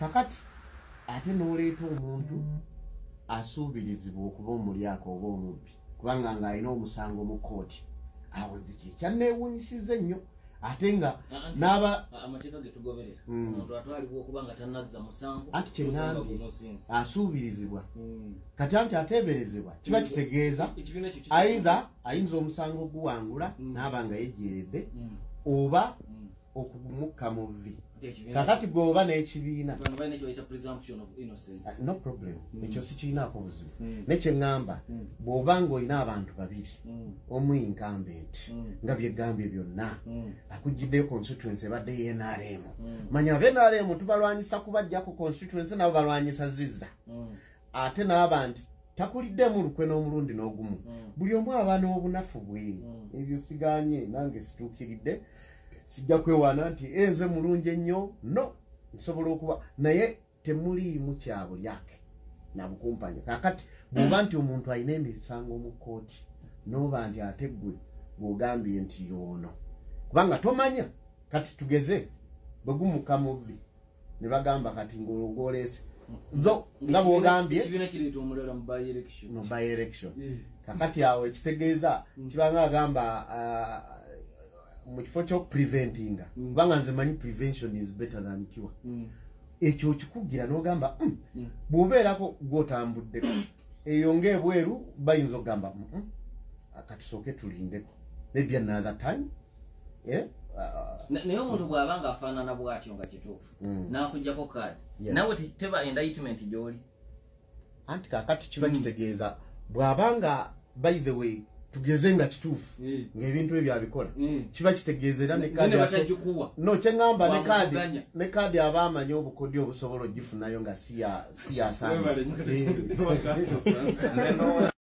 kakati ate n'oleeta omuntu asuubirizibwa okuba omulyako oba omubbi kubanga ng'alina omusango mu kooti awo nze kyekyanneewuunyisizza ennyo ate nga n'aba amateeka ge tugoberera omuntu atwalibwa okuba nga tanazza musango anti kyeŋŋambye asuubirizibwa kati anti ateeberezebwa kiba kitegeeza aidha ayinza omusango oguwangula n'aba nga yejeeredde oba okumukka mu vvi kakati bw'oba n'ekibiina no problem ekyo sikiinaako buzibu nekyeŋŋamba bw'oba ng'olina abantu babiri omu incumbent nga byegambye byonna akugiddeyo constituency ebadde NRM manya NRM tubalwanyisa kubajja ku constituency nabo balwanyisa zizza ate n'aba nti takuliddemu lukwe n'omulundi n'ogumu buli omu aba n'obunafu bwe ebyo siganye nange situukiridde sijja kwewaana nti enze mulungi ennyo no nsobola okuba naye temuliimu kyabo lyake nabukumpanya kakati bw'oba nti omuntu alina emisango mu kooti n'oba nti ate ggwe bw'ogambye nti yoono kubanga tomanya kati tugeze bwe gumuka mu vvi ne bagamba kati ng'oleese zo nga bw'ogambye mu by election kakati awo ekitegeeza kibanga agamba mu kifo ky'okupreventinga kubanga nze manyi prevention is better than cure ekyo kikugira n'ogamba bw'obeerako gw'otambudde eyo ng'ebweru bayinza okugamba katusooke tulindeko maybe another time naye omuntu bw'aba nga afaanana bw'atyo nga kituufu n'akuggyako kaadi nawe teba indictment gy'oli anti kakati kiba kitegeeza bw'aba nga by the way tugeze nga kituufu ng'ebintu ebyo abikola kiba kitegeeza era no kyeŋŋamba ne kaadi aba amanyi obukodyo obusobola ogifunayo nga si yasaana